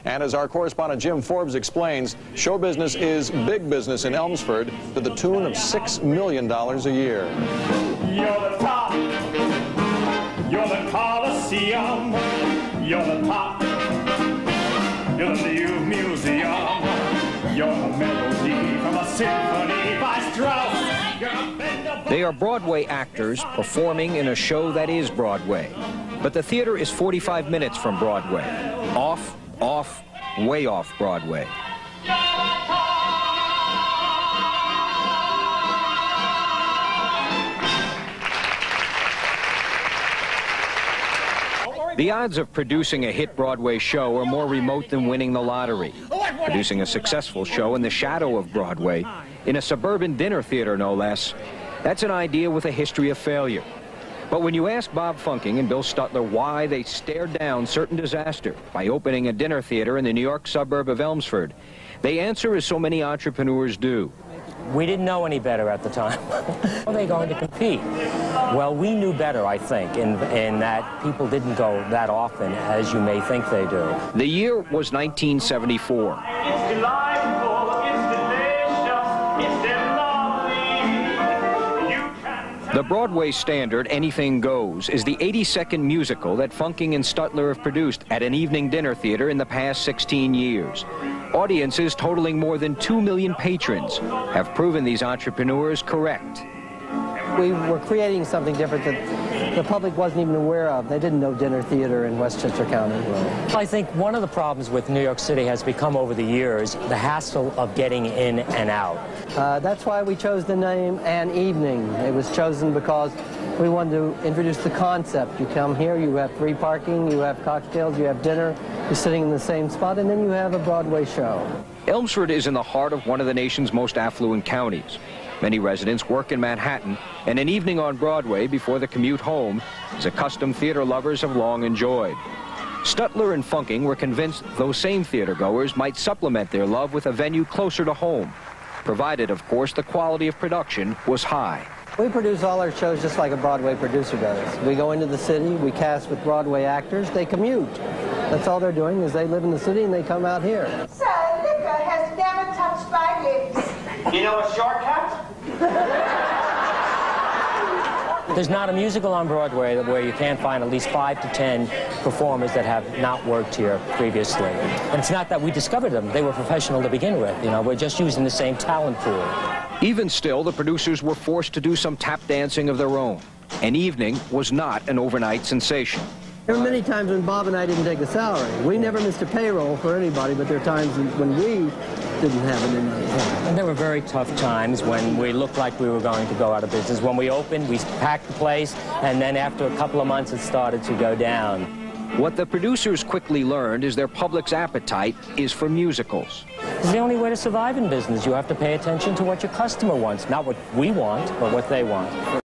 And as our correspondent Jim Forbes explains, show business is big business in Elmsford to the tune of $6 million a year. You're the top. You're the Coliseum. You're the top. You're the new museum. You're the melody from a symphony by Strauss. You're a bend. They are Broadway actors performing in a show that is Broadway. But the theater is 45 minutes from Broadway. Off, way off Broadway. The odds of producing a hit Broadway show are more remote than winning the lottery. Producing a successful show in the shadow of Broadway, in a suburban dinner theater no less, that's an idea with a history of failure. But when you ask Bob Funking and Bill Stutler why they stared down certain disaster by opening a dinner theater in the New York suburb of Elmsford, they answer as so many entrepreneurs do. We didn't know any better at the time. How are they going to compete? Well, we knew better, I think, in that people didn't go that often as you may think they do. The year was 1974. It's delightful, it's delicious, it's lovely. The Broadway standard, Anything Goes, is the 82nd musical that Funking and Stutler have produced at an evening dinner theater in the past 16 years. Audiences totaling more than 2 million patrons have proven these entrepreneurs correct. We were creating something different that the public wasn't even aware of. They didn't know dinner theater in Westchester County. I think one of the problems with New York City has become over the years the hassle of getting in and out. That's why we chose the name An Evening. It was chosen because we wanted to introduce the concept. You come here, you have free parking, you have cocktails, you have dinner, you're sitting in the same spot, and then you have a Broadway show. Elmsford is in the heart of one of the nation's most affluent counties. Many residents work in Manhattan, and an evening on Broadway before the commute home is a custom theater lovers have long enjoyed. Stutler and Funking were convinced those same theatergoers might supplement their love with a venue closer to home, provided, of course, the quality of production was high. We produce all our shows just like a Broadway producer does. We go into the city, we cast with Broadway actors, they commute. That's all they're doing is they live in the city and they come out here. Sir, liquor has never touched my lips. You know a shortcut? There's not a musical on Broadway where you can't find at least 5 to 10 performers that have not worked here previously. And it's not that we discovered them. They were professional to begin with. You know, we're just using the same talent pool. Even still, the producers were forced to do some tap dancing of their own. An evening was not an overnight sensation. There were many times when Bob and I didn't take a salary. We never missed a payroll for anybody, but there are times when we didn't have any money. And there were very tough times when we looked like we were going to go out of business. When we opened, we packed the place, and then after a couple of months, it started to go down. What the producers quickly learned is their public's appetite is for musicals. It's the only way to survive in business. You have to pay attention to what your customer wants, not what we want, but what they want.